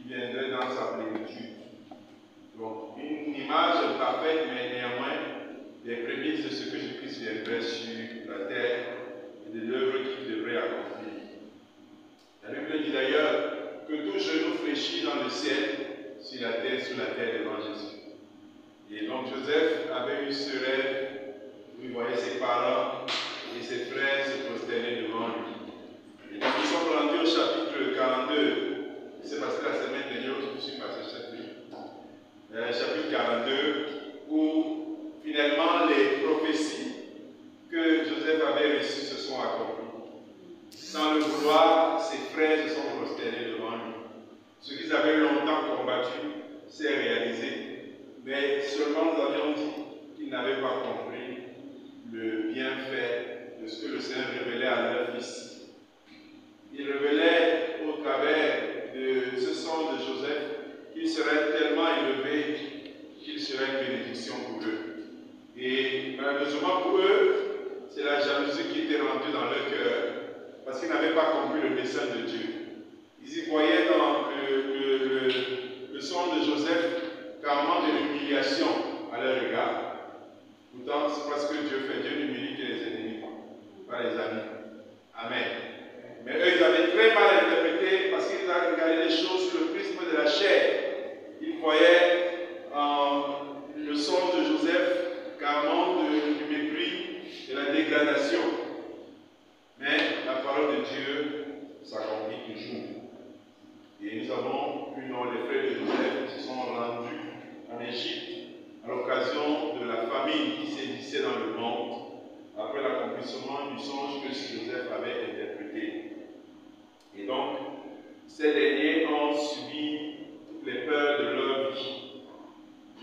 viendrait dans sa plénitude. Donc, une image parfaite, mais néanmoins, des prémices de ce que Jésus-Christ viendrait sur la terre et de l'œuvre qu'il devrait accomplir. La Bible dit d'ailleurs que tout genou fléchit dans le ciel, sur la terre, sous la terre devant Jésus. Et donc Joseph avait eu ce rêve où il voyait ses parents et ses frères se prosterner devant lui. Et donc nous sommes rendus au chapitre 42. C'est parce que la semaine dernière, je suis passé chapitre 42, où finalement les prophéties que Joseph avait reçues se sont accomplies. Sans le vouloir, ses frères se sont prosternés devant lui. Ce qu'ils avaient longtemps combattu s'est réalisé, mais seulement nous avions dit qu'ils n'avaient pas compris le bienfait de ce que le Seigneur révélait à leur fils. Il révélait au travers de ce son de Joseph qu'il serait tellement élevé qu'il serait une bénédiction pour eux. Et malheureusement pour eux, c'est la jalousie qui était rentrée dans leur cœur, parce qu'ils n'avaient pas compris le dessein de Dieu. Ils y voyaient dans le son de Joseph carrément de l'humiliation à leur égard. Pourtant, c'est parce que Dieu fait. Dieu n'humilie que les ennemis, pas les amis. Amen. Mais eux, ils avaient très mal interprété parce qu'ils avaient regardé les choses sous le prisme de la chair. Ils voyaient le son de Joseph carrément du mépris, de la dégradation. Mais la parole de Dieu s'accomplit toujours. Et nous avons vu dans les frères de Joseph qui se sont rendus en Égypte à l'occasion de la famine qui sévissait dans le monde, après l'accomplissement du songe que Joseph avait interprété. Et donc, ces derniers ont subi toutes les peurs de leur vie.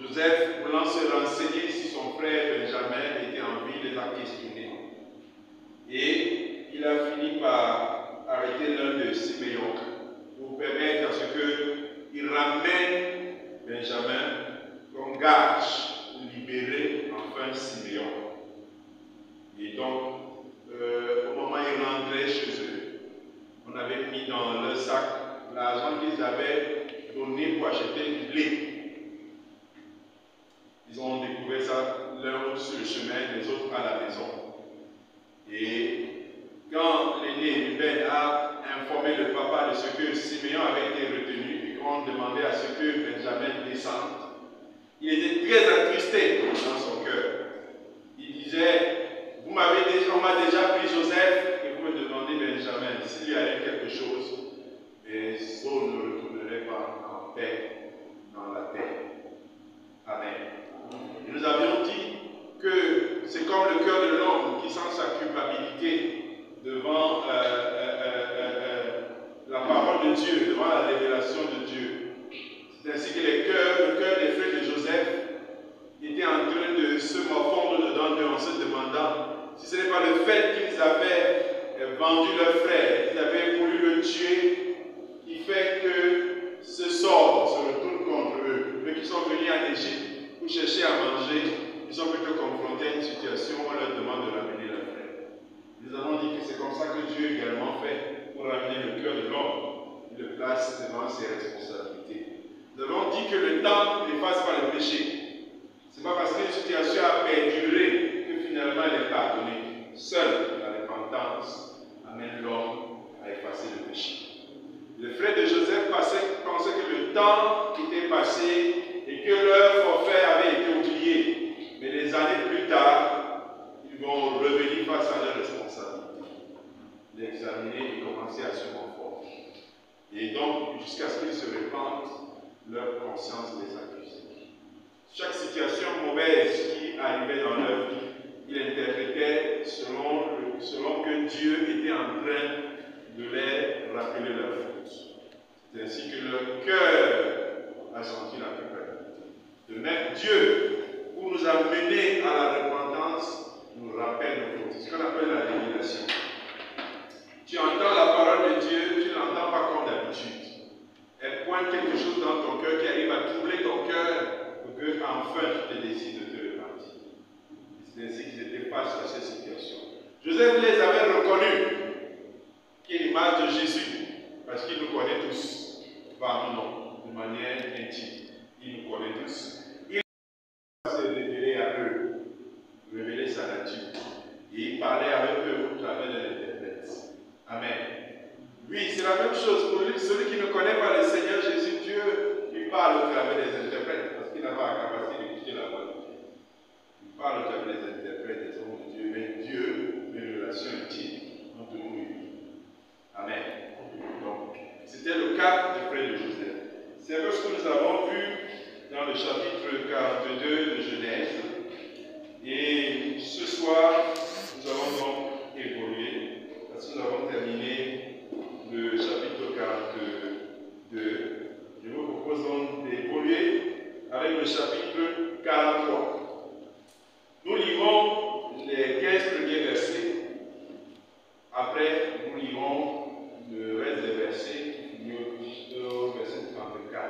Joseph, voulant se renseigner si son frère Benjamin était en vie, les a questionnés. Et il a fini par arrêter l'un de Siméon pour permettre à ce qu'il ramène Benjamin comme gage pour libérer enfin Siméon. Et donc, au moment où ils rentraient chez eux, on avait mis dans leur sac l'argent qu'ils avaient donné pour acheter du blé. Ils ont découvert ça, l'un sur le chemin, les autres à la maison. Et quand l'aîné Ruben a informé le papa de ce que Siméon avait été retenu et qu'on demandait à ce que Benjamin descende, il était très attristé dans son cœur. Il disait, on m'a déjà pris Joseph et vous me demandez Benjamin. S'il y avait quelque chose, les eaux ne retourneraient pas en paix dans la terre. Amen. Et nous avions dit que c'est comme le cœur de l'homme qui sent sa culpabilité devant la parole de Dieu, devant la révélation de Dieu. C'est ainsi que le cœur des frères de Joseph était en train de se morfondre dedans d'eux en se demandant si ce n'est pas le fait qu'ils avaient vendu leur frère, qu'ils avaient voulu le tuer, qui fait que ce sort se retourne contre eux. Eux qui sont venus en Égypte pour chercher à manger, ils sont plutôt confrontés à une situation où on leur demande de ramener leur frère. Nous avons dit que c'est comme ça que Dieu également fait pour ramener le cœur de l'homme. Il le place devant ses responsabilités. Nous avons dit que le temps n'efface pas le péché. Ce n'est pas parce qu'une situation a perduré que finalement elle est pardonnée. Seule la repentance amène l'homme à effacer le péché. Les frères de Joseph pensaient que le temps était passé et que leur forfait avait été oublié. Mais les années plus tard, ils vont revenir face à leurs responsabilités, l'examiner et commencer à se morfondre. Et donc, jusqu'à ce qu'ils se répandent, leur conscience les accusait. Chaque situation mauvaise qui arrivait dans leur vie, ils interprétaient selon que Dieu était en train de les rappeler leur faute. C'est ainsi que leur cœur a senti la culpabilité. De même, Dieu, pour nous amener à la repentance, nous rappelle nos fautes. C'est ce qu'on appelle la révélation. Tu entends la parole de Dieu, tu ne l'entends pas comme d'habitude. Elle pointe quelque chose dans ton cœur qui arrive à troubler ton cœur pour que enfin tu te décides de te repentir. C'est ainsi qu'ils étaient face à cette situation. Joseph les avait reconnus, qui est l'image de Jésus, parce qu'il nous connaît tous, par nos noms. même chose. Pour celui qui ne connaît pas le Seigneur Jésus, Dieu lui parle au travers des interprètes, parce qu'il n'a pas la capacité d'écouter la voix de Dieu. Il parle au travers des interprètes, des hommes de Dieu, mais Dieu met une relation intime entre nous et lui. Amen. Donc, c'était le cas du frère de Joseph. C'est ce que nous avons vu dans le chapitre 42 de Genèse. Et ce soir, nous allons donc évoluer, parce que nous avons terminé le chapitre 42. Je vous propose donc d'évoluer avec le chapitre 43. Nous lirons les 15 premiers versets. Après, nous lirons le reste des versets au verset 34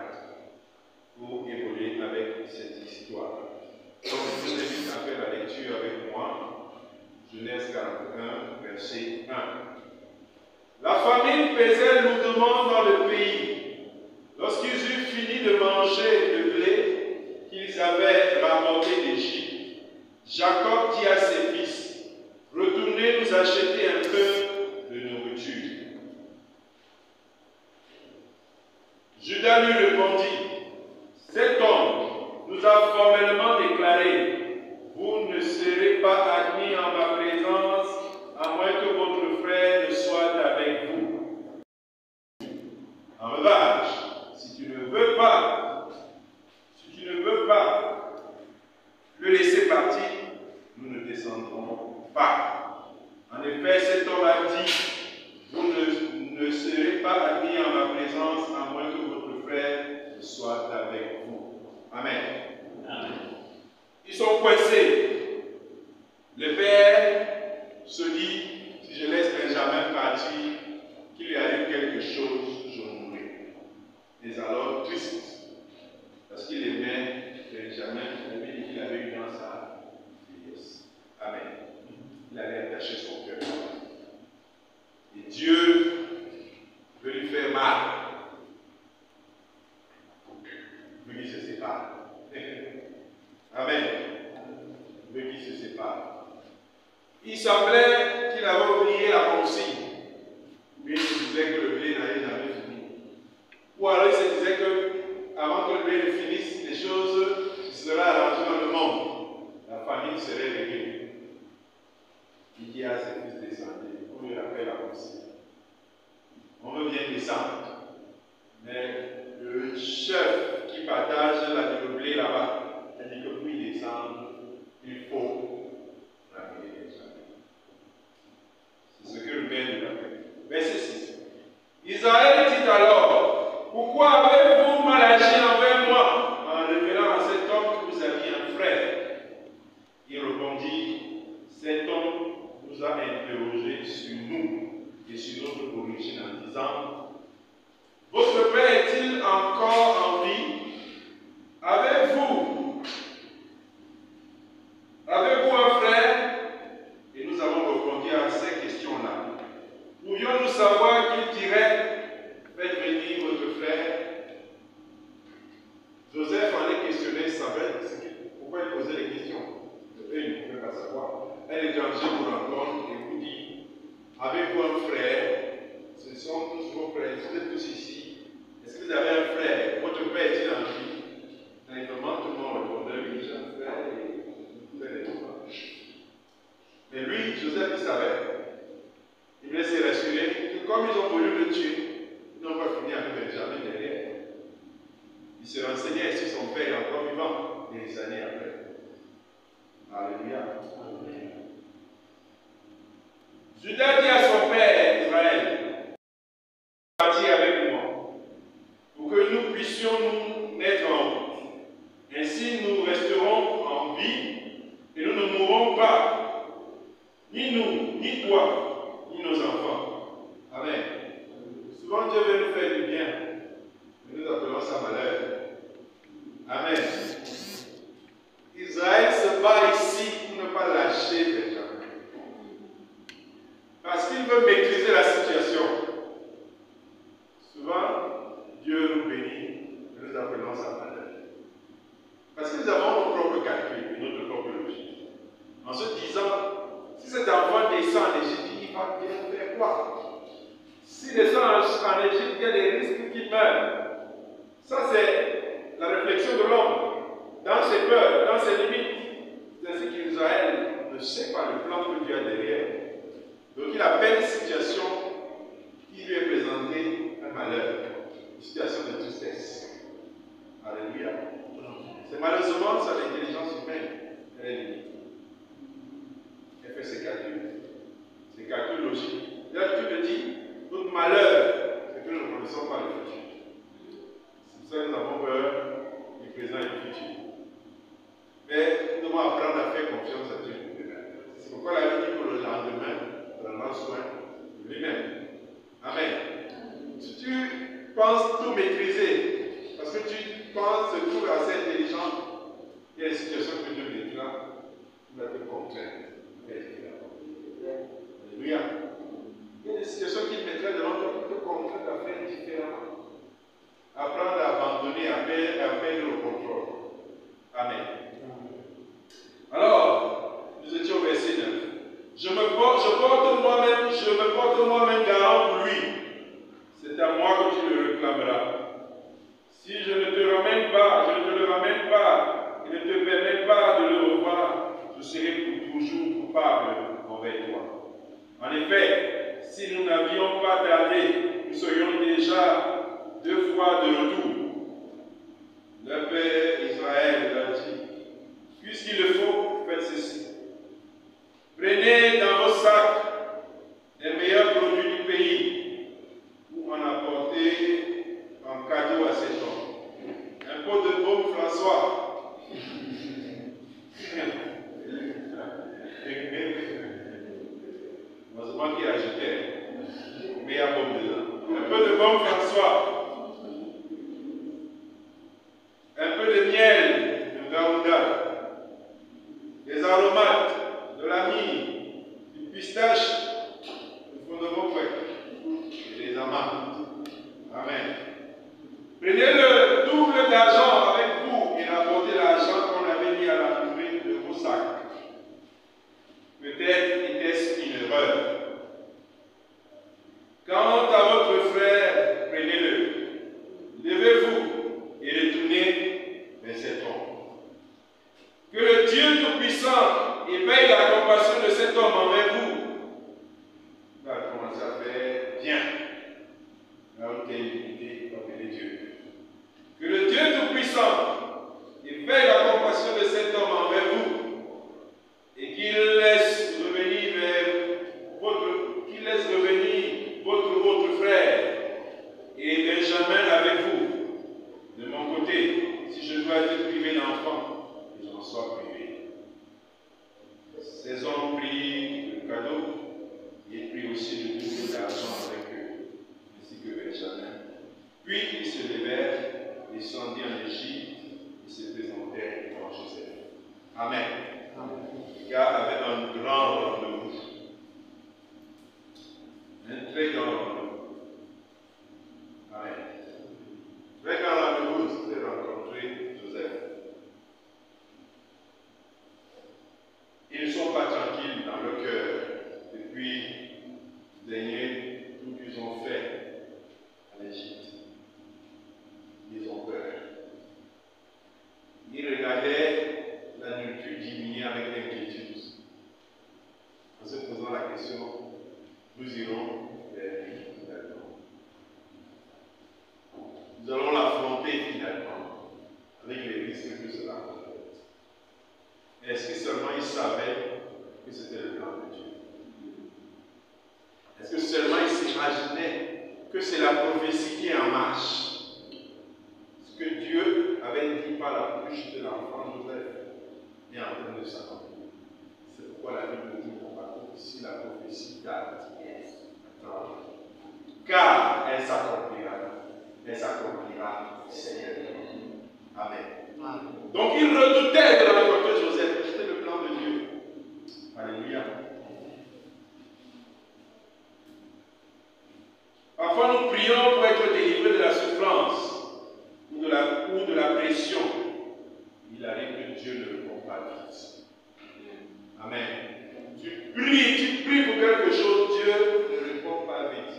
pour évoluer avec cette histoire. Donc, je vous invite à faire la lecture avec moi. Genèse 41, verset 1. La famine pesait lourdement dans le pays. Lorsqu'ils eurent fini de manger le blé qu'ils avaient rapporté d'Égypte, Jacob dit à ses fils, « Retournez nous acheter un peu de nourriture. » Judas lui répondit, « Cet homme nous a formellement déclaré, « Vous ne serez pas admis en ma présence, à moins que votre frère ne soit avec vous. En revanche, si tu ne veux pas le laisser partir, nous ne descendrons pas. En effet, cet homme a dit, vous ne serez pas admis en ma présence, à moins que votre frère ne soit avec vous. » Amen. Amen. Ils sont coincés. Le père se dit, si je laisse Benjamin partir, qu'il lui arrive quelque chose, je mourrai. Et alors, triste, parce qu'il aimait Benjamin, il avait eu dans sa vieillesse. Amen. Il avait attaché son cœur. Et Dieu veut lui faire mal. Il veut qu'il se sépare. Amen. Il veut qu'il se sépare. Il semblait qu'il avait oublié la consigne. Mais il se disait que le blé n'allait jamais finir. Ou alors il se disait que avant que le blé ne finisse, les choses seraient arrangées dans le monde. La famille serait réglée. Il dit à ses fils descendez. On lui rappelle la consigne. On veut bien descendre. Mais le chef qui partage le blé là-bas a dit que pour y descendre, il faut ramener les gens. C'est ce que le père lui a fait. Verset 6. Israël dit alors, pourquoi avez-vous mal agi envers moi en révélant à cet homme que vous aviez un frère? Il répondit, cet homme nous a interrogés sur nous et sur notre origine en disant, votre père est-il encore en vie? Avez-vous un frère? Et nous avons répondu à ces questions-là. Pouvions-nous savoir qu'il dirait, faites venir votre frère? Joseph en est questionné, savait pourquoi il posait les questions. Eux, ils ne pouvaient pas savoir. Un étranger vous rencontre et vous dit, avez-vous un frère? Ce sont tous vos frères, vous êtes tous ici. Est-ce que vous avez un frère? Votre père est-il en vie? Naturellement, tout le monde répondait, oui, j'ai un frère et vous pouvez les voir. Mais lui, Joseph, il savait. Il voulait se rassurer que comme ils ont voulu le tuer, ils n'ont pas fini avec Benjamin derrière. Il se renseignait si son père est encore vivant des années après. Alléluia. Judas dit à son père Israël, partir avec moi, pour que nous puissions nous mettre en route. Ainsi nous resterons en vie et nous ne mourrons pas, ni nous, ni toi, ni nos enfants. Amen. Souvent Dieu veut nous faire du bien, mais nous appelons ça malheur. Amen. Israël se bat ici pour ne pas lâcher Benjamin. Parce qu'il veut maîtriser la situation. Souvent, Dieu nous bénit, mais nous appelons ça malheur. Parce que nous avons nos propres calculs et notre propre logique. En se disant, si cet enfant descend en Égypte, il va bien faire quoi? S'il descend en Égypte, il y a des risques qu'il meure. Ça, c'est la réflexion de l'homme. Dans ses peurs, dans ses limites. C'est ce qu'Israël ne sait pas le plan que Dieu a derrière. Donc il appelle une situation qui lui est présentée un malheur. Une situation de tristesse. Alléluia. C'est malheureusement ça l'intelligence humaine. Elle est limitée. Elle fait ses calculs logiques. Là, tu le dis, notre malheur, c'est que nous ne connaissons pas le futur. C'est pour ça que nous avons peur du présent et du futur. Mais nous devons apprendre à faire confiance à Dieu. C'est pourquoi la Bible dit que le lendemain prendra soin de lui-même. Amen. Si tu penses tout maîtriser, parce que tu penses tout assez intelligent, il y a des situations que Dieu déclare, tu vas te contraindre. Alléluia. Il y a des situations qui mettraient devant toi pour te contraindre à faire différemment. Apprendre à abandonner, à perdre le contrôle. Amen. Alors, nous étions au verset 9. Je me porte moi-même garant pour lui. C'est à moi que tu le réclameras. Si je ne te le ramène pas, et ne te permets pas de le revoir, je serai pour toujours coupable envers toi. En effet, si nous n'avions pas tardé, nous serions déjà 2 fois de retour. Le Père Israël leur dit, puisqu'il le faut, faites ceci. Prenez dans vos sacs les meilleurs produits du pays pour en apporter en cadeau à cet homme. Un pot de baume François. Heureusement qu'il ajoutait meilleur baume dedans. Un peu de baume François. Un peu de miel de Gaouda. Des aromates, de la myrrhe, du pistache, du fondement frais et des amandes. Amen. Prenez le double d'argent avec vous et rapportez l'argent qu'on avait mis à l'entrée de vos sacs. Peut-être était-ce une erreur. Quant à votre frère, prenez-le. Levez-vous et retournez vers cet homme. Que le Dieu Tout-Puissant éveille la compassion de cet homme envers vous. Vous allez commencer à faire bien. Là où tu es limité, appelez Dieu. Que le Dieu Tout-Puissant éveille la compassion de cet homme envers vous et qu'il laisse revenir votre frère et Benjamin avec vous. De mon côté, si je dois être privé d'enfants, que j'en sois privé. Ces hommes prirent le cadeau et prirent aussi le double d'argent avec eux, ainsi que Benjamin. Puis ils se levèrent, descendirent en Égypte et se présentèrent devant Joseph. Amen. Les gars avaient un grand rendez-vous. Un très grand rendez-vous. Amen. Très grand rendez-vous, c'était rencontrer Joseph. Ils ne sont pas tranquilles dans leur cœur depuis le dernier tout qu'ils ont fait en Égypte. Ils ont peur. Ils regardaient la nourriture diminuer avec inquiétude. En se posant la question, nous irons vers lui finalement. Nous allons l'affronter finalement avec les risques que cela comporte. Est-ce que seulement ils savaient que c'était le plan de Dieu? Est-ce que seulement ils s'imaginaient que c'est la prophétie qui est en marche? Ce que Dieu avait dit par la bouche de l'enfant Joseph est en train de s'accomplir. C'est pourquoi la Bible dit que si la prophétie date, attends, car elle s'accomplira certainement. Amen. Donc ils redoutaient de rencontrer Joseph. C'était le plan de Dieu. Alléluia. Parfois nous prions pour être délivrés de la souffrance ou de la pression. Il arrive que Dieu ne répond pas vite. Amen. Tu pries pour quelque chose, Dieu ne répond pas vite.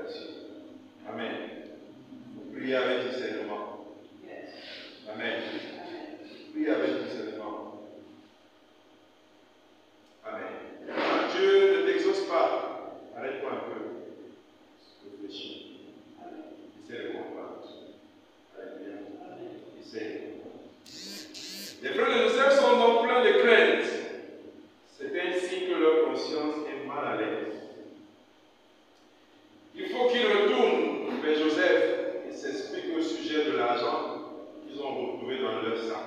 congrégation. Amen. Priez avec discernement. Amen. Priez avec discernement. Amen. Quand Dieu ne t'exauce pas, arrête-toi un peu. Réfléchis. Essaie de comprendre. Alléluia. Essaie. Les frères de Joseph sont donc pleins de crainte. C'est ainsi que leur conscience est mal à l'aise. Il faut qu'ils retournent vers Joseph et s'expliquent au sujet de l'argent qu'ils ont retrouvé dans leur sac.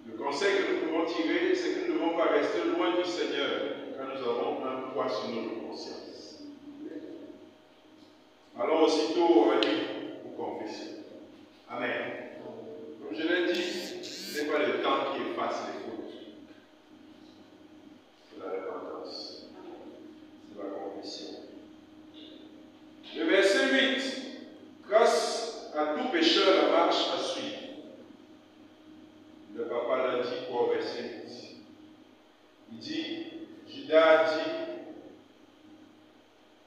Le conseil que nous pouvons tirer, c'est que nous ne devons pas rester loin du Seigneur quand nous avons un poids sur notre conscience. Allons aussitôt à lui pour confesser. Amen. Comme je l'ai dit, ce n'est pas le temps qui efface les fautes. C'est la repentance. C'est la confession. Le verset 8. Grâce à tout pécheur, la marche à suivre. Le papa l'a dit quoi au verset 8? Il dit, Judas dit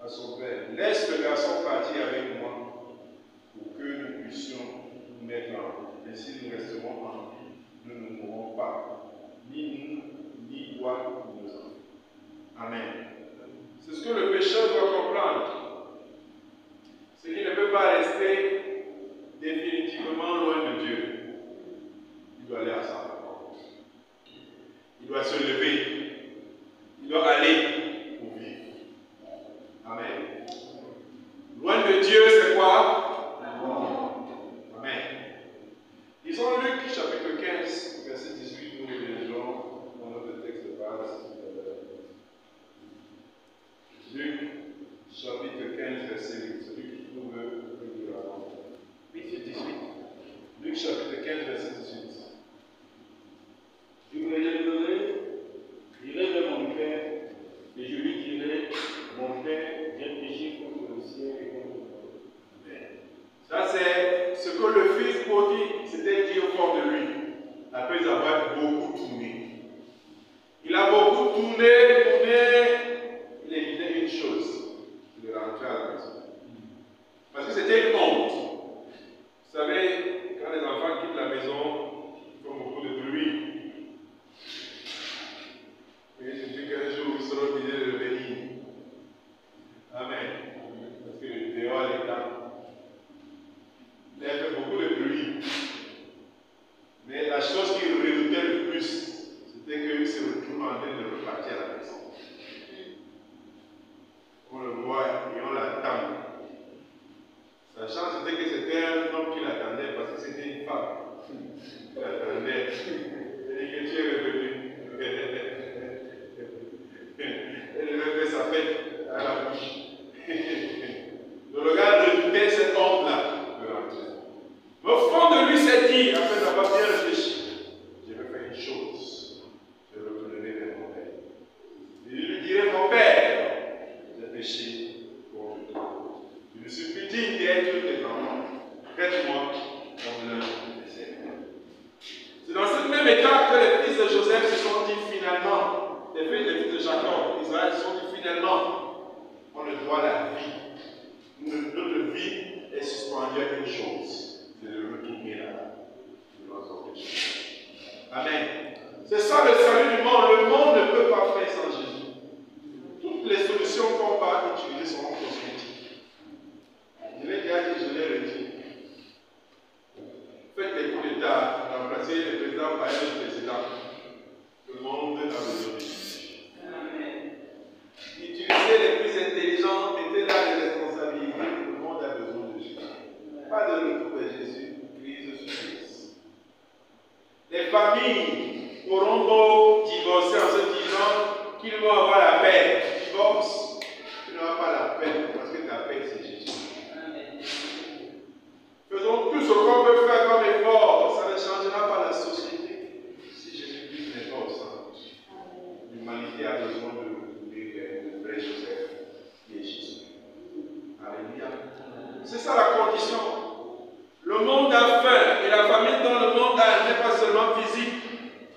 à son père, laisse le garçon partir avec moi pour que nous puissions nous mettre en vie. Ainsi nous resterons en vie. Nous ne mourrons pas, ni nous, ni toi, ni nos enfants. Amen. C'est ce que le pécheur doit comprendre. C'est qu'il ne peut pas rester définitivement loin de Dieu. Il doit aller à sa rencontre. Il doit se lever. Il doit aller pour vivre. Amen. Loin de Dieu, c'est quoi? La mort. Amen. Lisons Luc chapitre 15, verset 18, nous le lisons dans notre texte de base. Luc chapitre 15, verset 8. Celui qui trouve le lire avant. 8 et 18. Luc chapitre 15, verset 18. Je me lèverai, j'irai vers mon Père, et je lui dirai, mon Père, j'ai péché contre le ciel et contre le monde. Ça, c'est ce que le fils prodigue s'était dit au fond de lui, après avoir beaucoup tourné. Il a beaucoup tourné, il évitait une chose, il rentrait à la maison. Parce que c'était une honte. Vous savez, quand les enfants quittent la maison, ils font beaucoup de bruit. Et je dis qu'un jour, ils seront obligés de revenir. Amen. Parce que le dehors, les temps. Il a fait beaucoup de bruit. Mais la chose qu'il redoutait le plus, c'était qu'il se retrouve en train de repartir à la maison. On le voit et on l'attend. Sa chance c'était que c'était un homme qui l'attendait parce que c'était une femme. Il l'attendait. Il dit que tu es revenu. Elle devait faire sa fête à la bouche. Le regard redoutait cet homme-là de rentrer. Mais au fond de lui s'est dit, après n'avoir bien réfléchi, je vais faire une chose. Je retournerai vers mon père. Et je lui dirai, mon père, j'ai péché contre toi. Je me suis plus digne d'être tes enfants. Traite-moi comme l'un des serviteurs. C'est dans cette même étape que les fils de Joseph se sont dit finalement, les fils de Jacob, Israël se sont dit finalement, on ne doit la vie. Notre vie est suspendue à une chose, c'est de retourner là-bas. Amen. C'est ça le salut du monde. Le monde ne peut pas faire sans Jésus. Toutes les solutions qu'on va utiliser seront cosmétiques. Je l'ai déjà dit, je l'ai redit. Faites des coups d'État, remplacez les présidents par un président. Le monde a besoin de Jésus. Utilisez les plus intelligents, mettez là les responsabilités. Le monde a besoin de Jésus. Pas de retour vers Jésus, crise sur crise. Les familles auront beau divorcer en se disant qu'ils vont avoir la paix. Divorce, tu n'auras pas la paix parce que ta paix c'est Jésus. Faisons tout ce qu'on peut faire comme effort, ça ne changera pas la société si Jésus-Christ n'est pas au centre. L'humanité a besoin de retrouver le vrai Joseph qui est Jésus. Alléluia. C'est ça la condition. Le monde a faim et la famine dans le monde n'est pas seulement physique.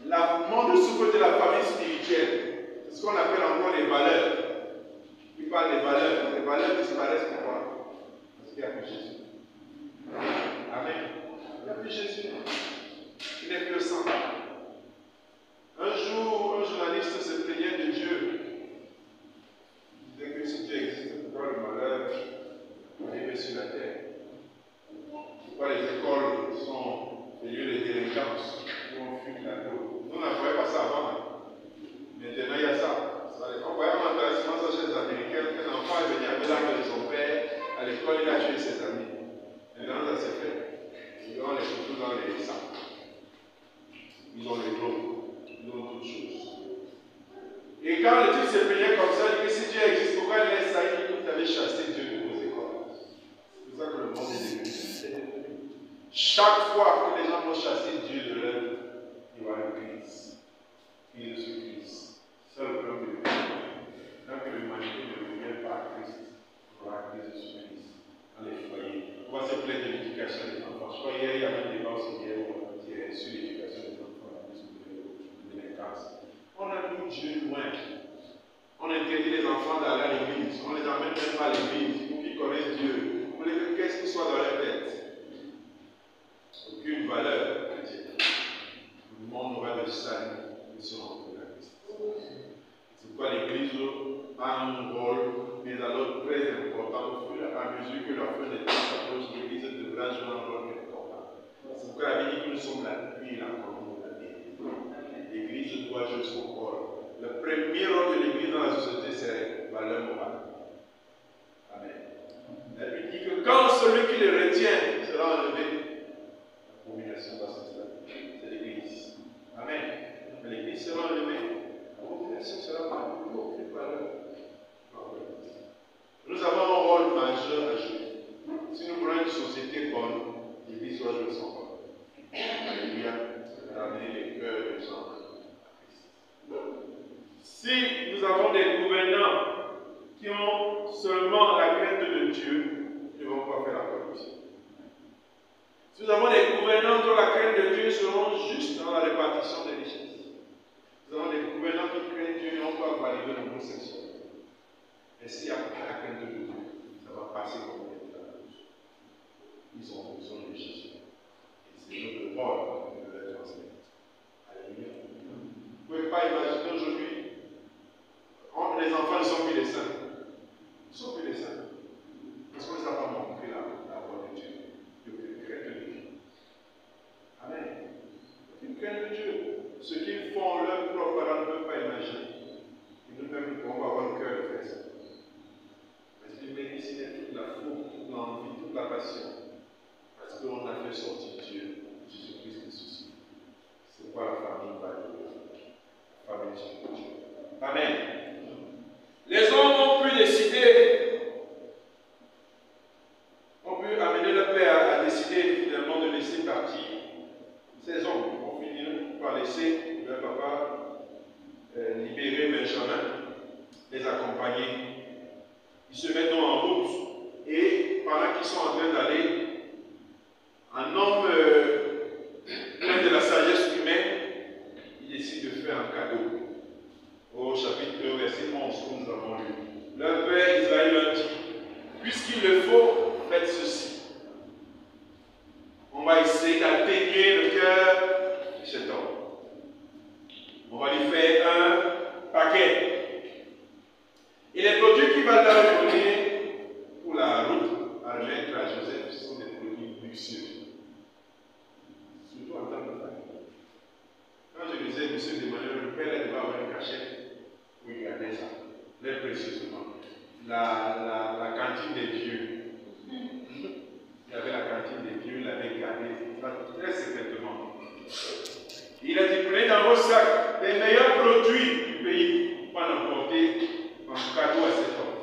Le monde souffre de la famine spirituelle. C'est ce qu'on appelle encore les valeurs. Et quand le type se plaignait comme ça, il dit que si Dieu existe, pourquoi il laisse ça? Il dit que vous avez chassé Dieu de vos écoles. C'est pour ça que le monde est devenu. Chaque fois que les gens vont chasser Dieu de leur vie, il y aura une crise. Crise sur crise. C'est le problème de l'humanité. Tant que l'humanité ne revient pas à Christ, il y aura crise sur crise. Dans les foyers. On va se plaindre de l'éducation des enfants. Je crois hier, il y avait un débat au Seigneur où on disait sur l'éducation des enfants, de délinquance. On a mis Dieu loin. On interdit les enfants d'aller à l'église. On ne les emmène même pas à l'église pour qu'ils connaissent Dieu. Vous voulez que qu'est-ce qui soit dans leur tête? Aucune valeur chrétienne. Le monde aura de salut que si on rencontre la Christ. C'est pourquoi l'église a un rôle, mais alors très important. À mesure que la fin des temps s'approche, l'église devra jouer un rôle important. C'est pourquoi la Bible dit que nous sommes la pluie et la colombe de la vie. L'église doit jouer son rôle. Le premier rôle de l'église dans la société, c'est la valeur morale. Amen. Elle lui dit que quand celui qui le retient sera enlevé, la abomination va s'installer. C'est l'église. Amen. Mais l'église sera enlevée. La abomination sera pas aucune valeur. Nous avons un rôle majeur à jouer. Si nous voulons une société bonne, l'église doit jouer son rôle. Alléluia. Ramener les cœurs des gens à Christ. Si nous avons des gouvernants qui ont seulement la crainte de Dieu, ils ne vont pas faire la corruption. Si nous avons des gouvernants qui ont la crainte de Dieu, ils seront justes dans la répartition des richesses. Nous avons des gouvernants qui craignent Dieu et n'ont pas validé l'homosexualité. Et s'il n'y a pas la crainte de Dieu, ça va passer comme des choses. Ils ont besoin de Jésus. Et c'est notre rôle de leur transmettre. Alléluia. Vous ne pouvez pas imaginer aujourd'hui, les enfants ne sont plus des saints. Ils ne sont plus des saints. Parce qu'on ne les a pas montré la voie de Dieu. Aucune crainte de Dieu. Amen. Aucune crainte de Dieu. Ce qu'ils font, leurs propres parents ne peuvent pas imaginer. Et nous-mêmes, on va avoir le cœur de faire ça. Parce qu'ils médicinaient toute la foi, toute l'envie, toute la passion. Parce qu'on a fait sortir Dieu, Jésus-Christ ressuscité. C'est quoi la famille va dire? La famille de Dieu. Amen. Les hommes ont pu décider, ont pu amener le père à décider finalement de laisser partir ces hommes. On finit par laisser leur papa libérer Benjamin, les accompagner. Ils se mettent donc en route et pendant qu'ils sont en train d'aller, un homme plein de la sagesse humaine, il décide de faire un cadeau. Au chapitre 1, verset 11, que nous avons lu. Leur père Israël leur dit, puisqu'il le faut, faites ceci. On va essayer d'atteindre le cœur de cet homme. On va lui faire un paquet. Et les produits qu'il va leur donner pour la route à remettre à Joseph sont des produits luxueux. Surtout en termes de famille. Quand je disais, monsieur demandait, le père devait avoir un cachet. Oui, regardez ça. Très précieusement. La cantine des vieux. Il y avait la cantine des vieux, il l'avait gardée très secrètement. Il a dit, prenez dans vos sacs les meilleurs produits du pays pour l'emporter en cadeau à cet homme.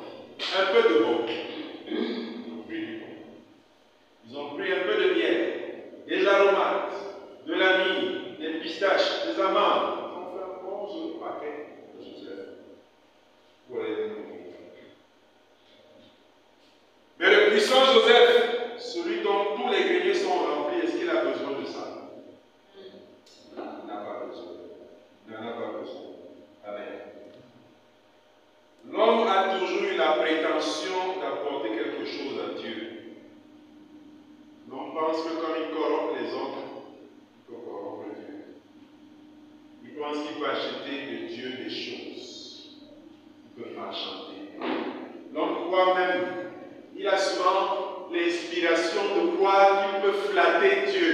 Un peu de bon. Ils ont pris du bon. Ils ont pris un peu de miel, des aromates, de la myrrhe, des pistaches, des amandes. Ils ont fait un bon joli paquet de Joseph pour les nourrir. Mais le puissant Joseph, celui dont tous les greniers sont remplis, est-ce qu'il a besoin de ça? Non, il n'a pas besoin. Il n'en a pas besoin. Amen. L'homme a toujours eu la prétention d'apporter quelque chose à Dieu. L'homme pense que comme il corrompt les autres, il peut corrompre Dieu. Il pense qu'il peut acheter de Dieu des choses. Il peut marchander. L'homme croit même, il a souvent l'inspiration de croire qu'il peut flatter Dieu.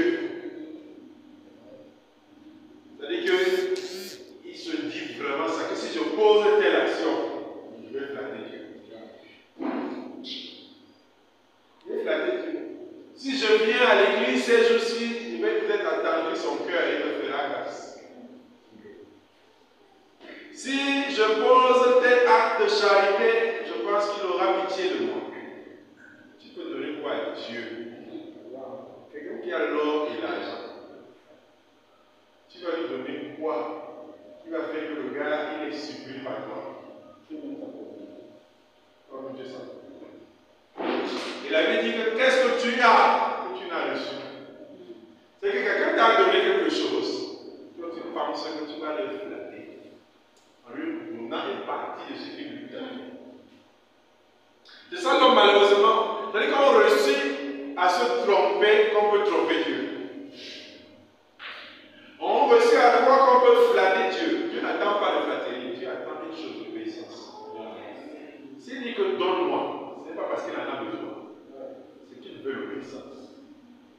C'est-à-dire qu'il se dit vraiment ça, que si je pose telle action, je vais flatter Dieu. Je vais flatter Dieu. Si je viens à l'église ces jours-ci, je vais peut-être attendrir son cœur et me fera grâce. Si je pose tel acte de charité, je pense qu'il aura pitié de moi. Tu peux donner quoi à Dieu? Quelqu'un qui a l'or et l'argent. Tu vas lui donner quoi qui va faire que le gars il est surpris par toi? Comme Dieu sait. Il avait dit que qu'est-ce que tu as que tu n'as reçu? C'est que quelqu'un t'a donné quelque chose. Toi tu penses que tu vas le flatter en lui donnant une partie de ce qu'il lui a donné. C'est ça donc malheureusement. C'est-à-dire qu'on réussit à se tromper qu'on peut tromper Dieu. On réussit à croire qu'on peut flatter Dieu. Dieu n'attend pas de flatterie, Dieu attend une chose d'obéissance. S'il dit que donne-moi, ce n'est pas parce qu'il en a besoin, c'est qu'il veut l'obéissance.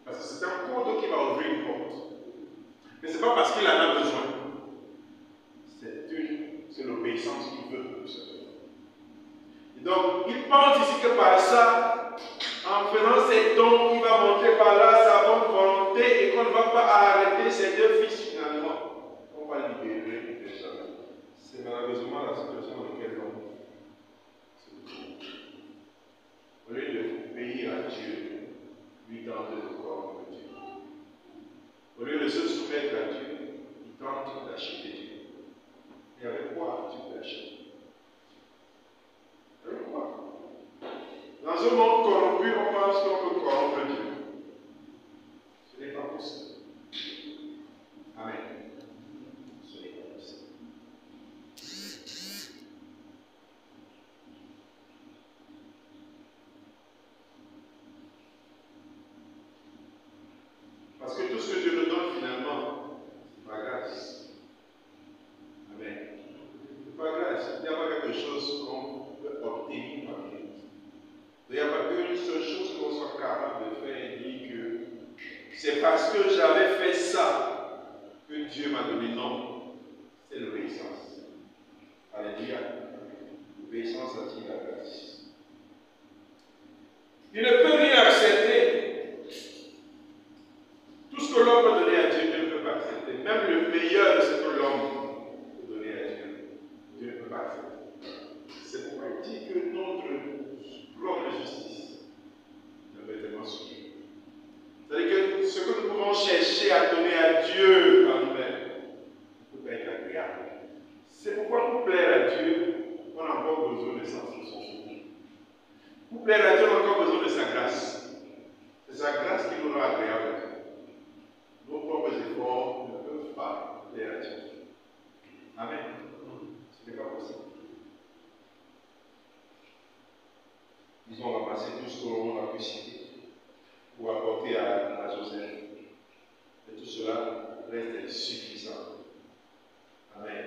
Parce que c'est un cours qui va ouvrir une porte. Mais ce n'est pas parce qu'il en a besoin. C'est l'obéissance qu'il veut pour ça. Et donc, il pense ici que par ça, en faisant ses dons, il va montrer par là sa bonne volonté et qu'on ne va pas arrêter ses deux fils finalement. On va libérer les gens. C'est malheureusement la situation dans laquelle on se trouve. Au lieu de obéir à Dieu, lui tente de corrompre Dieu. Au lieu de se soumettre à Dieu, il tente d'acheter Dieu. Et avec quoi tu peux acheter? Avec quoi? Dans un monde corrompu, on pense qu'on peut corrompre Dieu. Ce n'est pas possible. Amen. Ce n'est pas possible. Parce que tout ce que Dieu nous donne finalement, c'est par grâce. Amen. C'est par grâce. Il n'y a pas quelque chose qu'on peut obtenir par lui. Il n'y a pas qu'une seule chose qu'on soit capable de faire et dire que c'est parce que j'avais fait ça que Dieu m'a donné. Non. C'est l'obéissance. Alléluia. L'obéissance attire la grâce. Il ne peut rien accepter. Tout ce que l'homme peut donner à Dieu, Dieu ne peut pas accepter. Même le meilleur de ce que l'homme peut donner à Dieu, Dieu ne peut pas accepter. C'est pourquoi il dit que notre propre justice ne peut tellement suivre. C'est-à-dire que ce que nous pouvons chercher à donner à Dieu en nous-mêmes ne peut pas être agréable. C'est pourquoi pour plaire à Dieu, on a encore besoin de son souffle. Pour plaire à Dieu, on a encore besoin de sa grâce. C'est sa grâce qui nous rend agréable. Nos propres efforts ne peuvent pas plaire à Dieu. Amen. Ce n'est pas possible. Ils ont ramassé tout ce qu'on a pu citer pour apporter à Joseph. Et tout cela reste insuffisant. Amen.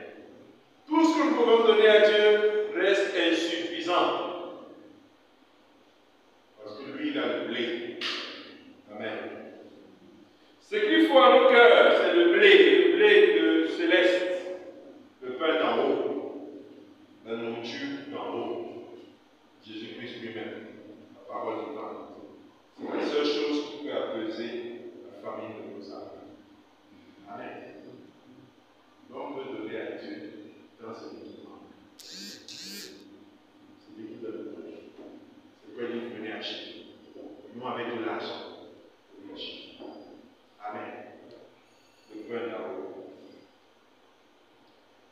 Tout ce que nous pouvons donner à Dieu reste insuffisant. Parce que lui, il a le blé. Amen. Ce qu'il faut à nos cœurs, c'est le blé de céleste, le pain d'en haut, la nourriture d'en haut, Jésus-Christ lui-même, la parole de Dieu. C'est la seule chose qui peut apaiser la famine de nos âmes. Amen. L'homme veut donner à Dieu dans ce qui manque. C'est lui qui doit le donner. C'est quoi il venait acheter. Nous, avec de l'argent, nous acheter. Amen. Le pain d'en haut.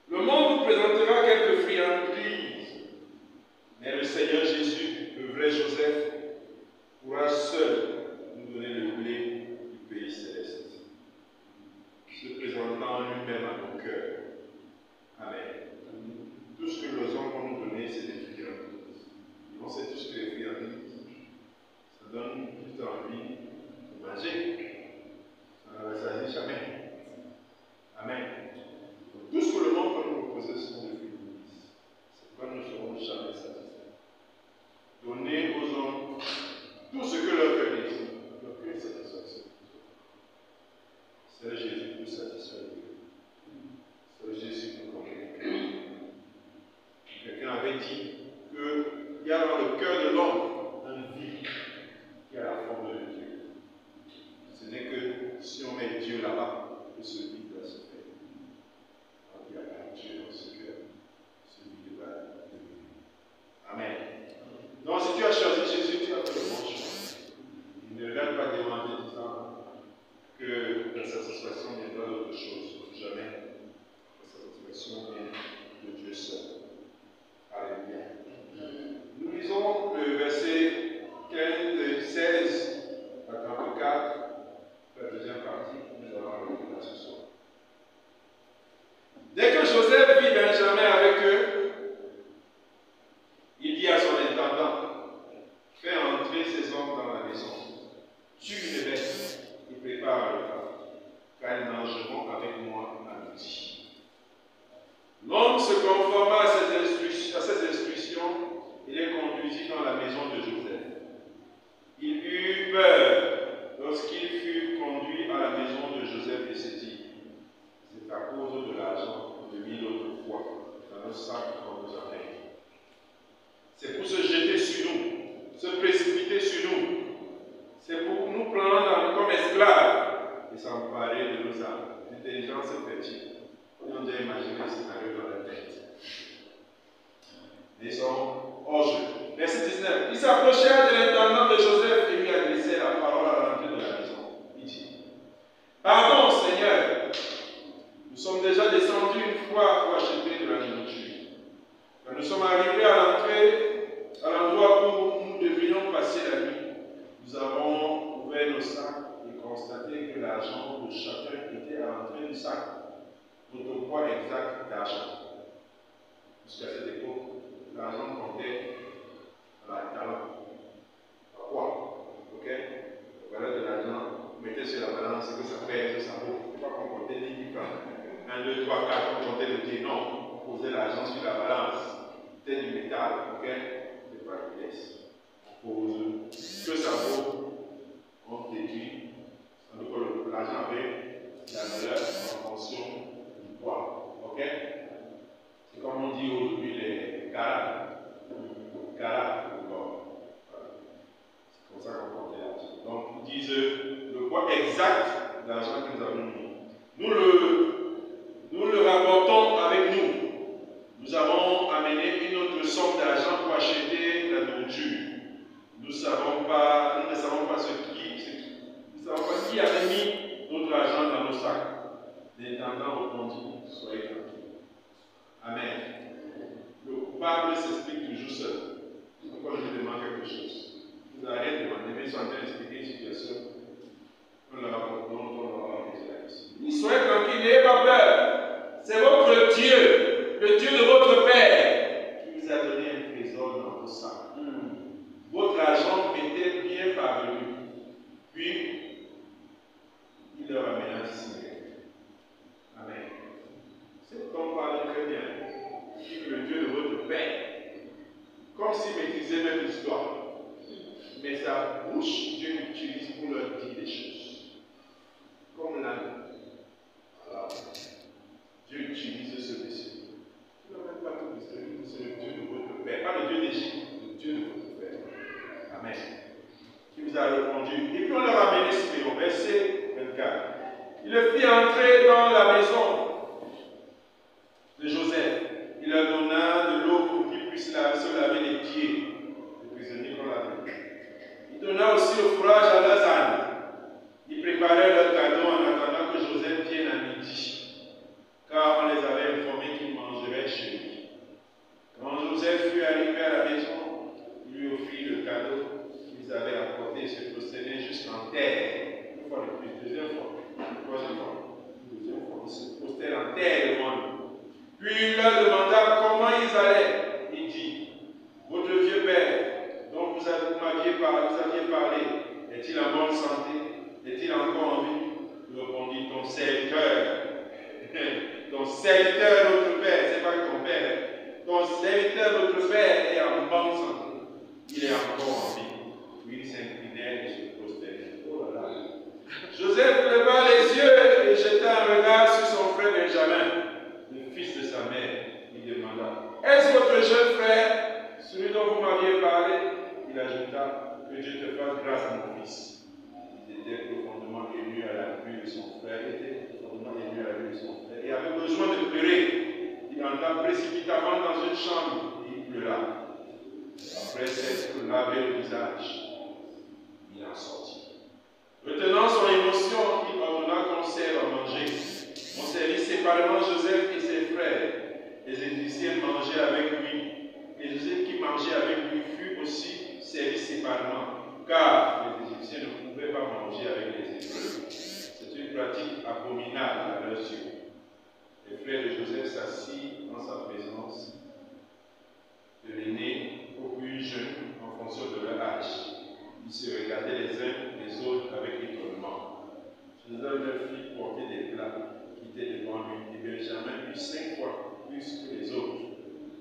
Le monde nous présentera quelques friandises, mais le Seigneur Jésus, le vrai Joseph, pourra seul nous donner le blé du pays céleste, se présentant lui-même à nos cœurs. Amen. Tout ce que les hommes vont nous donner, c'est des friandises. Et on sait tous que les friandises, ça donne juste envie de manger. Ça ne s'agit jamais. Amen. Donc, tout ce que le monde peut nous proposer sont des friandises. C'est pourquoi nous ne serons jamais satisfaits. Donnez aux hommes tout ce que leur cœur désire. Leur cœur est satisfaction. C'est Jésus pour satisfaire le cœur. C'est Jésus pour convaincre le cœur. Quelqu'un avait dit qu'il y a dans le cœur de l'homme un vide qui a la forme de Dieu. Ce n'est que si on met Dieu là-bas que ce vide va se faire. Alors, il n'y a pas Dieu dans ce cœur. c'est à cause de l'argent de 1000 autres fois dans nos sacs qu'on nous amène. C'est pour se jeter sur nous, se précipiter sur nous. C'est pour nous prendre comme esclaves et s'emparer de nos âmes. L'intelligence est petite. Ils ont déjà imaginé le scénario dans la tête. Ils sont hors jeu. Verset 19. Ils s'approchèrent de l'intendant de Joseph et lui adressèrent la parole à l'entrée de la maison. Il dit: Pardon, Seigneur, nous sommes déjà descendus une fois pour acheter de la nourriture. Quand nous sommes arrivés à l'entrée, à l'endroit où nous devrions passer la nuit, nous avons ouvert nos sacs et constaté que l'argent de chacun était à l'entrée du sac, notre poids exact d'argent. Jusqu'à cette époque, l'argent comptait à la talent, à poids. Ok? La valeur de l'argent, vous mettez sur la balance, c'est que ça pèse, ça vaut. Il ne faut pas qu'on comptait 10 000 francs. 1, 2, 3, 4, on comptait le dit. Non, on posait l'argent sur la balance. C'était du métal, ok? C'est pas de pièce. On pose que ça vaut, on déduit. L'argent avait la valeur en fonction du poids, ok? C'est comme on dit aujourd'hui les carats. Carats, d'accord. C'est comme ça qu'on comptait l'argent. Donc, ils disent le poids exact de l'argent que nous avons mis. Nous le rapportons avec nous. Nous avons amené une autre somme d'argent pour acheter la nourriture. Nous ne savons pas qui avait mis notre argent dans nos sacs. L'intendant répondit: Soyez tranquille. Amen. Le coupable s'explique toujours seul. Pourquoi je lui demande quelque chose? Vous arrêtez de demander, mais ils sont en train d'expliquer une situation. On leur a posé la question. Il dit: Soyez tranquille, n'ayez pas peur. C'est votre Dieu, le Dieu de votre Père, qui vous a donné un trésor dans vos sacs. Votre argent était bien parvenu. Puis, il leur amena ici. Amen. Cet homme parle très bien. Il dit que le Dieu de votre Père, comme s'il maîtrisait même l'histoire. Mais sa bouche, Dieu l'utilise pour leur dire des choses. Comme l'âne. Alors, Dieu utilise ce monsieur. Il n'a même pas tout l'histoire. C'est le Dieu de votre Père. Pas le Dieu d'Égypte, le Dieu de votre Père. Amen. Qui vous a répondu. Et puis on leur a amené ce verset 24. Il le fit entrer dans la maison de Joseph. Il leur donna de l'eau pour qu'ils puissent se laver les pieds. Les prisonniers qu'on l'a vu. Il donna aussi le fourrage à leurs ânes. Ils préparaient leur cadeau en attendant que Joseph vienne à midi, car on les avait informés qu'ils mangeraient chez lui. Quand Joseph fut arrivé à la maison, il lui offrit le cadeau qu'ils avaient apporté et se prosternait jusqu'en terre. Une fois de plus, deuxième fois, troisième fois, il se prosterne en terre devant lui. Puis il leur demanda comment ils allaient. Il dit: Votre vieux père, dont vous aviez parlé, est-il en bonne santé? Est-il encore en vie? Il répondit: Ton serviteur, notre père, c'est pas ton père, ton serviteur, notre père, est en bonne santé. Il est encore en vie. Puis il s'inclinait et se prosternait. Oh là là. Joseph leva les yeux et jeta un regard sur son frère Benjamin, le fils de sa mère. Il demanda: Est-ce votre jeune frère, celui dont vous m'aviez parlé? Il ajouta: Que Dieu te fasse grâce à mon fils. Il était profondément ému à la vue de son frère. Et avait besoin de pleurer. Il entra précipitamment dans une chambre et il pleura. Après s'être lavé le visage, il en sortit. Retenant son émotion, il ordonna qu'on serve à manger. On servit séparément Joseph et ses frères. Les Égyptiens mangeaient avec lui. Et Joseph qui mangeait avec lui fut aussi servi séparément, car les Égyptiens ne pouvaient pas manger avec les Hébreux. C'est une pratique abominable à leurs yeux. Les frères de Joseph s'assit dans sa présence, de l'aîné au plus jeune en fonction de leur âge. Ils se regardaient les uns les autres avec étonnement. Joseph leur fit porter des plats qui étaient devant lui, et Benjamin but 5 fois plus que les autres.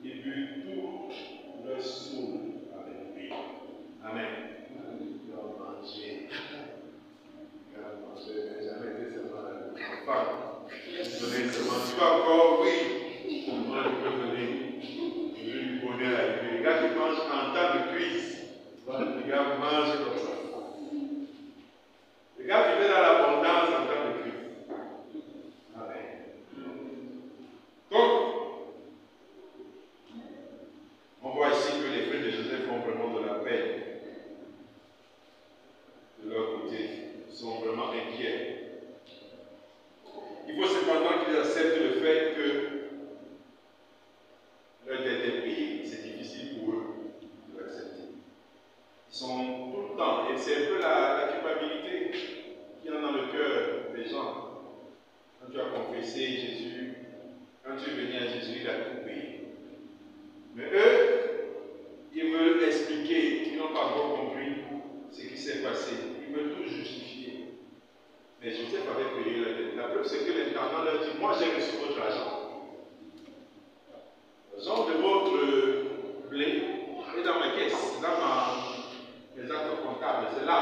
Il but tout leur soul avec lui. Amen. Ils ont mangé. Benjamin était seulement un enfant. Il donnait difficile pour eux de l'accepter. Ils sont tout le temps, et c'est un peu la culpabilité qu'il y a dans le cœur des gens. Quand tu as confessé Jésus, quand tu es venu à Jésus, il a tout payé. Mais eux, ils veulent expliquer qu'ils n'ont pas encore compris ce qui s'est passé. Ils veulent tout justifier. Mais Joseph avait payé la dette. La preuve, c'est que l'intendant leur dit, moi j'ai reçu votre argent. L'argent de votre blé est dans ma caisse, c'est dans mes actes comptables, c'est là.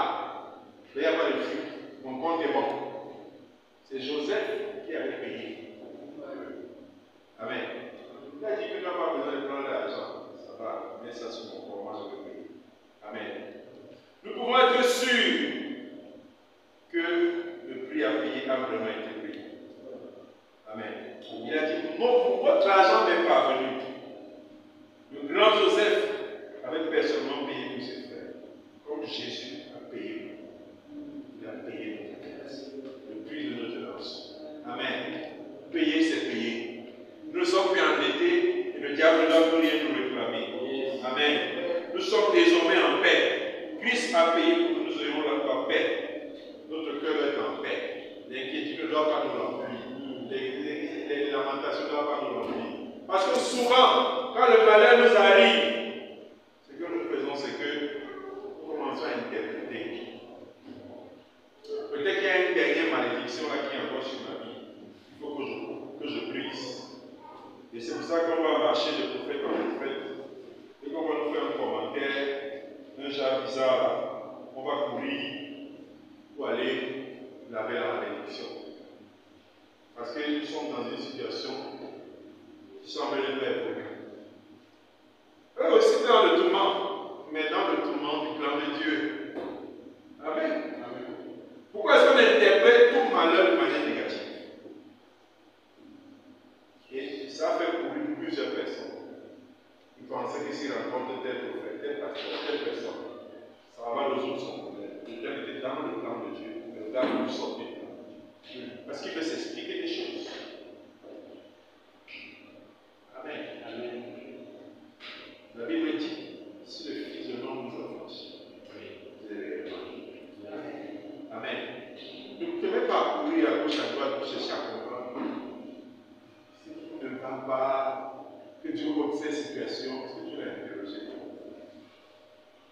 Il n'y a pas de fuite. Mon compte est bon. C'est Joseph qui avait payé. Amen. Il a dit que tu n'as pas besoin de prendre l'argent. Ça va, mets ça sur mon compte, moi je vais payer. Amen. Nous pouvons être sûrs que le prix à payer a vraiment été payé. Amen. Il a dit, non, votre argent n'est pas venu. Le grand Joseph avait personnellement payé pour ses frères. Comme Jésus a payé. Il a payé notre grâce. Le prix de notre rançon. Amen. Payer, c'est payer. Nous ne sommes plus endettés et le diable ne doit plus rien nous réclamer. Amen. Nous sommes désormais en paix. Christ a payé pour que nous ayons la paix. Notre cœur est en paix. L'inquiétude ne doit pas nous remplir. Les lamentations ne doivent pas nous remplir. Parce que souvent, quand le malheur nous arrive, ce que nous faisons, c'est que nous commençons à interpréter. Peut-être qu'il y a une dernière malédiction là qui est encore sur ma vie. Il faut que je brise. Et c'est pour ça qu'on va marcher de prophète en prophète. Et qu'on va nous faire un commentaire, un genre bizarre là. On va courir pour aller laver la malédiction. Parce que nous sommes dans une situation qui semble être problème. Eux aussi dans le tourment, mais dans le tourment du plan de Dieu. Amen. Amen. Pourquoi est-ce qu'on interprète tout malheur de manière négative? Et ça a fait courir plusieurs personnes. Ils pensaient que s'ils rencontrent tel prophète, tel pasteur, telle personne, ça va résoudre son problème. Quelqu'un était dans le plan de Dieu, mais le gars veut sortir du plan de Dieu. Parce qu'il veut s'expliquer des choses. Amen. Amen. La Bible dit, si le Fils de l'homme nous affranchit, vous allez réellement. Amen. Ne devez pas courir à gauche à droite pour chercher à comprendre. Si tu ne parles pas, que Dieu voit ces situations, est-ce que tu l'as interrogé?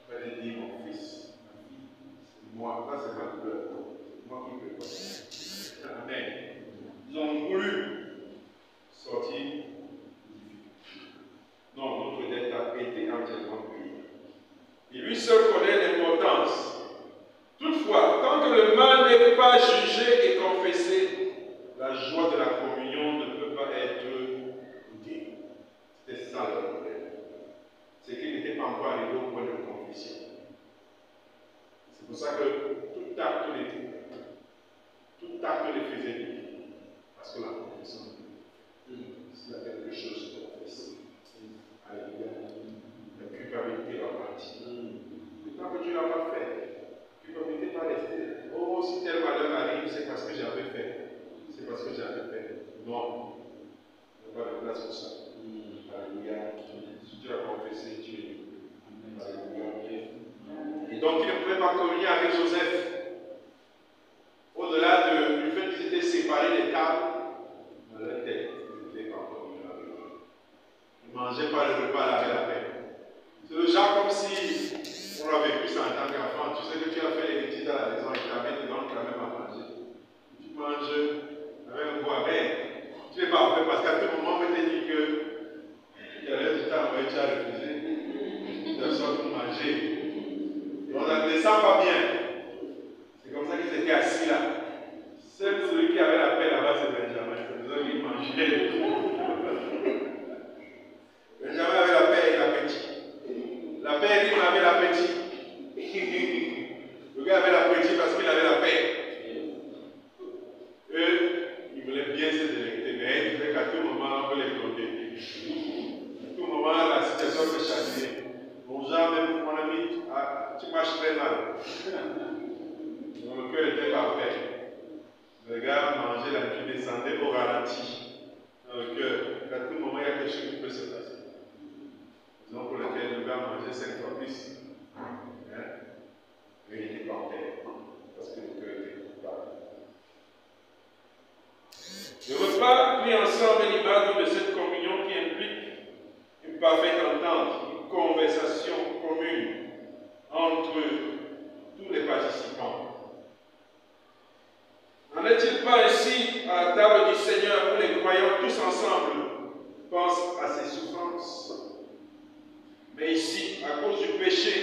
Tu vas te dire, mon fils, ma fille, c'est moi, là c'est ma douleur, c'est moi qui peux pas. Amen. Ils ont voulu sortir. Non, notre dette a été entièrement payée. Et lui seul connaît l'importance. Toutefois, tant que le mal n'est pas jugé et confessé, la joie de la communion ne peut pas être goûtée. C'était ça le problème. C'est qu'il n'était pas encore arrivé au point de confession. C'est pour ça que tout acte les faisait vivre. Parce que la confession, s'il y a quelque chose de confesser. Alléluia. La culpabilité va partir. Tant que tu ne l'as pas fait, la culpabilité va rester. Oh, si tel malheur arrive, c'est parce que j'avais fait. C'est parce que j'avais fait. Non. Il n'y a pas de place pour ça. Alléluia. Si tu as confessé, tu es libre. Alléluia. Et donc, il ne pouvait pas communier avec Joseph. Au-delà du fait qu'ils étaient séparés des tables, dans leur tête, ils n'étaient pas communiés avec eux. Ils ne mangeaient pas le repas avec la paix. C'est le genre comme si on a vécu ça en tant qu'enfant. Tu sais que tu as fait les bêtises à la maison et tu t'amènes dedans, tu l'amènes à manger. Tu manges avec un goût amer. Tu n'es pas fait parce qu'à tout moment, on peut te dire que il y a le résultat, tu as refusé. Personne pour manger. Et on ne sent pas bien. C'est comme ça qu'ils étaient assis là. Seul celui qui avait la paix là-bas, c'est Benjamin. C'est pour ça qu'il mangeait. Benjamin avait la paix et l'appétit. La paix rime avec l'appétit. Le gars avait l'appétit parce qu'il avait la paix. Eux, ils voulaient bien se délecter, mais ils disaient qu'à tout moment, on peut les protéger. À tout moment, la situation peut changer. Bon, genre, même mon ami, tu marches très mal. Donc, le cœur était pas fait. Le gars mangeait la nuit, descendait au ralenti dans le cœur. À tout moment, il y a quelque chose qui peut se passer. Raison pour laquelle parfaite entente, une conversation commune entre tous les participants. N'en est-il pas ainsi à la table du Seigneur où les croyants tous ensemble pensent à ses souffrances? Mais ici, à cause du péché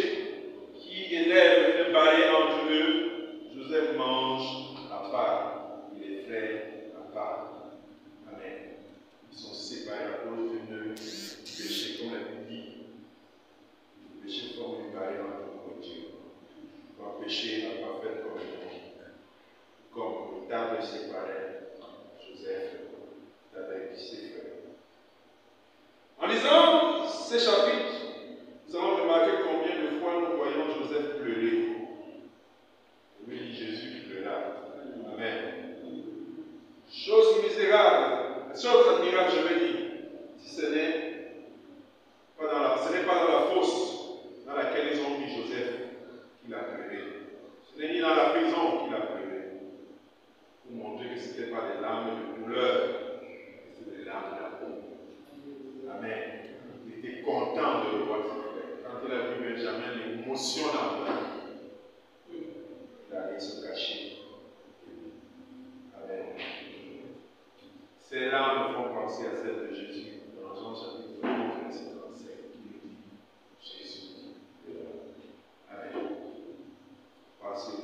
qui élève une barrière entre eux, Joseph mange à part et les frères à part. Amen. Ils sont séparés à cause d'un péché, comme la Bible dit. Le péché forme une barrière entre Dieu. Un péché n'a pas fait comme une table séparée, Joseph avec ses frères. En lisant ces chapitres, nous allons remarquer combien de fois nous voyons Joseph pleurer. Oui, Jésus qui pleura. Amen. Chose misérable, chose admirable, je veux dire, si ce n'est pas dans la fosse dans laquelle ils ont mis Joseph qu'il a pleuré. Ce n'est ni dans la prison qu'il a pleuré. Pour montrer que ce n'était pas des larmes de douleur, c'était des larmes d'amour. Amen. Il était content de le voir ses frères. Quand il a vu Benjamin, l'émotion dans l'âme, il allait se cacher. Amen. Ces larmes font penser à celles de Jésus. Dans Jean chapitre 1, verset 37, Jésus dit, Amen. Passer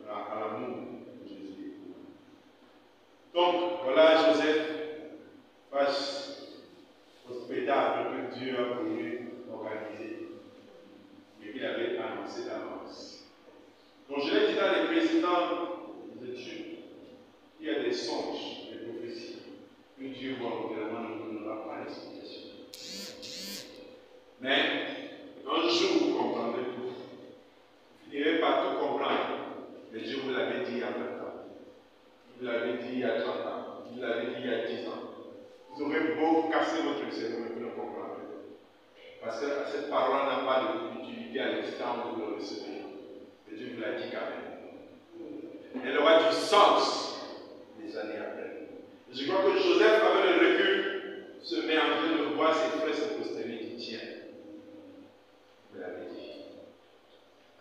à l'amour de Jésus. Donc, voilà Joseph face au spectacle que Dieu a voulu organiser et qu'il avait annoncé d'avance. Donc, je l'ai dit dans les précédentes études, il y a des songes, des prophéties que Dieu voit régulièrement, ne nous donnera pas l'explication. Mais un jour, vous comprendrez tout. Vous ne finirez pas tout comprendre. Mais Dieu vous l'avait dit il y a 20 ans. Il vous l'avait dit il y a 30 ans. Il vous l'avait dit il y a 10 ans. Vous aurez beau casser votre cerveau, mais vous ne comprendrez pas. Parce que cette parole n'a pas d'utilité à l'instant où vous le recevez. Mais Dieu vous l'a dit quand même. Elle aura du sens des années après. Je crois que Joseph, avec le recul, se met en train de voir ses frères se prosterner qui tiennent. Il me l'avait dit.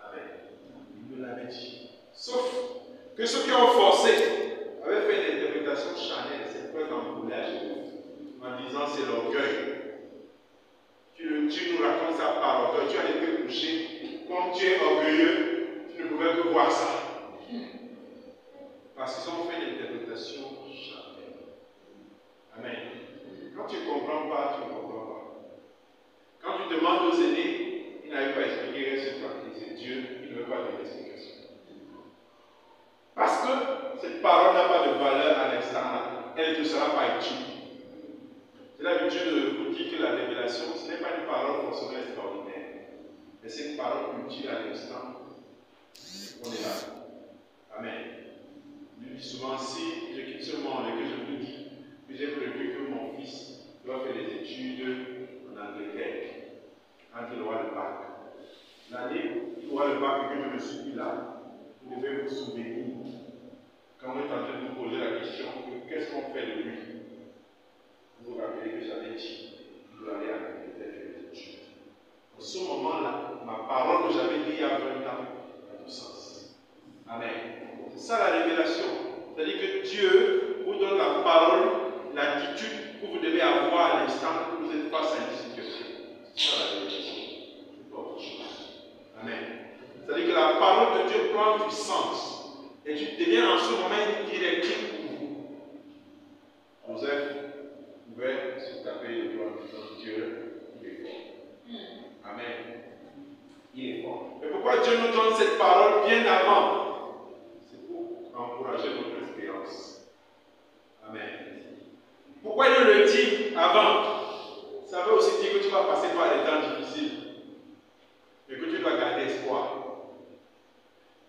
Amen. Il me l'avait dit. Sauf que ceux qui ont forcé avaient fait une interprétation charnelle, c'est presque un boulage, en disant c'est l'orgueil. Tu nous racontes ça par orgueil, tu as été couché, comme tu es orgueilleux, tu ne pouvais que voir ça. Parce qu'ils ont fait une interprétation charnelle. Amen. Quand tu ne comprends pas, tu ne comprends pas. Quand tu demandes aux aînés, ils n'arrivent pas à expliquer ce papier, c'est Dieu qui ne veut pas donner l'explication. Parce que cette parole n'a pas de valeur à l'instant, elle ne sera pas utile. C'est l'habitude de vous dire que la révélation, ce n'est pas une parole forcément extraordinaire, mais c'est une parole utile à l'instant. On est là. Amen. Je dis souvent, si je quitte ce monde et que je vous dis que j'ai prévu que mon fils doit faire des études en Angleterre, quand il aura le bac. L'année où il aura le bac et que je ne suis plus là, vous devez vous souvenir, quand on est en train de vous poser la question, qu'est-ce qu'on fait de lui? Vous vous rappelez que j'avais dit, il doit aller à l'Angleterre faire des études. En ce moment-là, ma parole que j'avais dit il y a 20 ans a du sens. Amen. C'est ça la révélation. C'est-à-dire que Dieu vous donne la parole, l'attitude que vous devez avoir à l'instant que vous êtes face à une situation. C'est ça la révélation. C'est pas autre chose. Amen. C'est-à-dire que la parole de Dieu prend du sens. Et tu deviens en ce moment une directive pour vous. Joseph pouvait se taper le doigt en disant Dieu, il est fort. Amen. Il est fort. Mais pourquoi Dieu nous donne cette parole bien avant? C'est pour encourager notre espérance. Amen. Pourquoi il le dit avant? Ça veut aussi dire que tu vas passer par des temps difficiles. Et que tu dois garder espoir.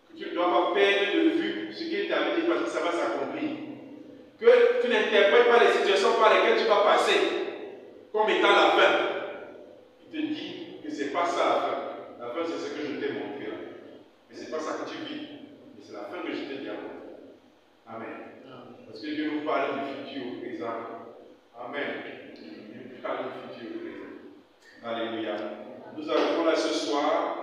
Que tu ne dois pas perdre de vue ce qu'il t'avait dit parce que ça va s'accomplir. Que tu n'interprètes pas les situations par lesquelles tu vas passer comme étant la fin. Il te dit que ce n'est pas ça la fin. La fin, c'est ce que je t'ai montré là. Mais ce n'est pas ça que tu vis. Mais c'est la fin que je t'ai dit avant. Amen. Parce que Dieu nous parle du futur présent. Amen. Il nous parle du futur Alléluia. Nous arrivons là ce soir